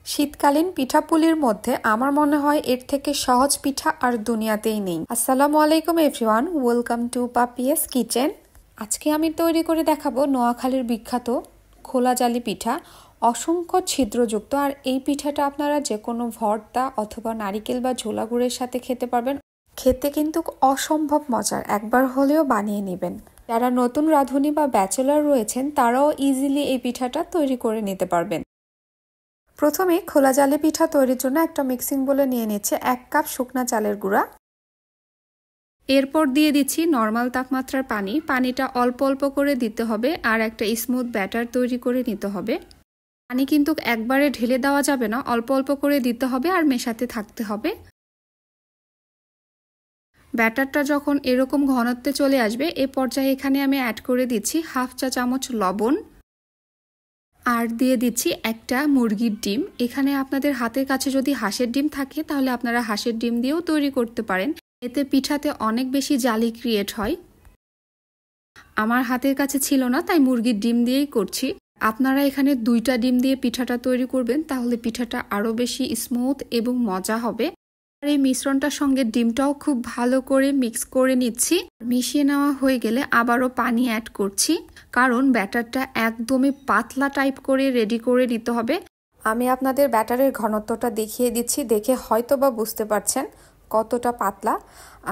শীতকালীন পিঠাপুলির মধ্যে আমার মনে হয় এর থেকে সহজ পিঠা আর দুনিয়াতেই নেই। আসসালামু আলাইকুম everyone, welcome to Papiya's kitchen. আজকে আমি তৈরি করে দেখাবো নোয়াখালীর বিখ্যাত খোলা জালি পিঠা, অসংখ্য ছিদ্রযুক্ত। আর এই পিঠাটা আপনারা যে কোনো ভর্তা অথবা নারিকেল বা ঝোলা গুড়ের সাথে খেতে পারবেন। খেতে কিন্তু অসম্ভব মজার, একবার হলেও বানিয়ে নেবেন। যারা নতুন রাঁধুনি বা ব্যাচেলর রয়েছেন তারাও ইজিলি এই পিঠাটা তৈরি করে নিতে পারবেন। প্রথমে খোলা জালি পিঠা তৈরির জন্য একটা মিক্সিং বোলে নিয়ে নিচ্ছে 1 কাপ শুকনা চালের গুঁড়া। এরপর দিয়ে দিচ্ছি নর্মাল তাপমাত্রার পানি। পানিটা অল্প অল্প করে দিতে হবে আর একটা স্মুথ ব্যাটার তৈরি করে নিতে হবে। পানি কিন্তু একবারে ঢেলে দেওয়া যাবে না, অল্প অল্প করে দিতে হবে আর মেশাতে থাকতে হবে। ব্যাটারটা যখন এরকম ঘনত্বে চলে আসবে এ পর্যায়ে এখানে আমি অ্যাড করে দিচ্ছি 1/2 চা চামচ লবণ আর দিয়ে দিচ্ছি একটা মুরগির ডিম। এখানে আপনাদের হাতের কাছে যদি হাঁসের ডিম থাকে তাহলে আপনারা হাঁসের ডিম দিয়েও তৈরি করতে পারেন, এতে পিঠাতে অনেক বেশি জালি ক্রিয়েট হয়। আমার হাতের কাছে ছিল না তাই মুরগির ডিম দিয়েই করছি। আপনারা এখানে 2টা ডিম দিয়ে পিঠাটা তৈরি করবেন, তাহলে পিঠাটা আরও বেশি স্মুথ এবং মজা হবে। আর এই মিশ্রণটার সঙ্গে ডিমটাও খুব ভালো করে মিক্স করে নিচ্ছি। মিশিয়ে নেওয়া হয়ে গেলে আবারও পানি অ্যাড করছি, কারণ ব্যাটারটা একদমই পাতলা টাইপ করে রেডি করে নিতে হবে। আমি আপনাদের ব্যাটারের ঘনত্বটা দেখিয়ে দিচ্ছি, দেখে হয়তো বা বুঝতে পারছেন কতটা পাতলা।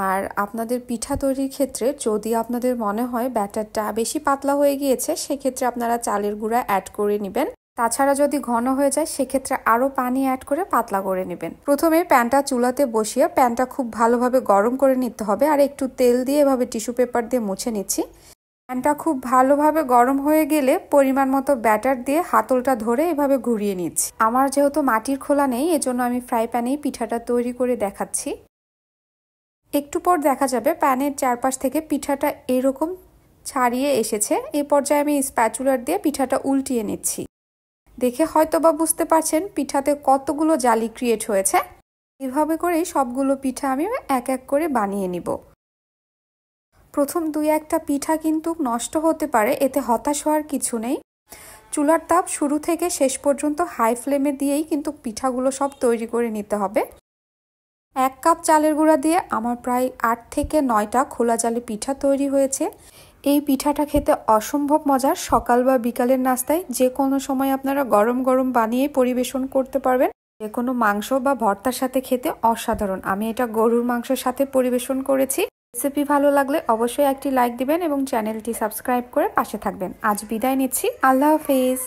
আর আপনাদের পিঠা তৈরির ক্ষেত্রে যদি আপনাদের মনে হয় ব্যাটারটা বেশি পাতলা হয়ে গিয়েছে সেক্ষেত্রে আপনারা চালের গুঁড়া অ্যাড করে নেবেন। তাছাড়া যদি ঘন হয়ে যায় সেক্ষেত্রে আরও পানি অ্যাড করে পাতলা করে নেবেন। প্রথমে প্যানটা চুলাতে বসিয়ে প্যানটা খুব ভালোভাবে গরম করে নিতে হবে আর একটু তেল দিয়ে এভাবে টিস্যু পেপার দিয়ে মুছে নিচ্ছি। প্যানটা খুব ভালোভাবে গরম হয়ে গেলে পরিমাণ মতো ব্যাটার দিয়ে হাতলটা ধরে এভাবে ঘুরিয়ে নিচ্ছি। আমার যেহেতু মাটির খোলা নেই এজন্য আমি ফ্রাই প্যানেই পিঠাটা তৈরি করে দেখাচ্ছি। একটু পর দেখা যাবে প্যানের চারপাশ থেকে পিঠাটা এরকম ছাড়িয়ে এসেছে। এই পর্যায়ে আমি স্প্যাচুলার দিয়ে পিঠাটা উল্টিয়ে নিচ্ছি। দেখে হয়তো বা বুঝতে পারছেন পিঠাতে কতগুলো জালি ক্রিয়েট হয়েছে। এভাবে করেই সবগুলো পিঠা আমি এক এক করে বানিয়ে নিব। প্রথম 2-1টা পিঠা কিন্তু নষ্ট হতে পারে, এতে হতাশ হওয়ার কিছু নেই। চুলার তাপ শুরু থেকে শেষ পর্যন্ত হাই ফ্লেমে দিয়েই কিন্তু পিঠাগুলো সব তৈরি করে নিতে হবে। 1 কাপ চালের গুঁড়া দিয়ে আমার প্রায় 8 থেকে 9টা খোলা জালি পিঠা তৈরি হয়েছে। এই পিঠাটা খেতে অসম্ভব মজার। সকাল বা বিকালের নাস্তায় যে কোনো সময় আপনারা গরম গরম বানিয়ে পরিবেশন করতে পারবেন। যে কোনো মাংস বা ভর্তার সাথে খেতে অসাধারণ। আমি এটা গরুর মাংসের সাথে পরিবেশন করেছি। রেসিপি ভালো লাগলে অবশ্যই একটি লাইক দিবেন এবং চ্যানেলটি সাবস্ক্রাইব করে পাশে থাকবেন। আজ বিদায় নিচ্ছি, আল্লাহ হাফেজ।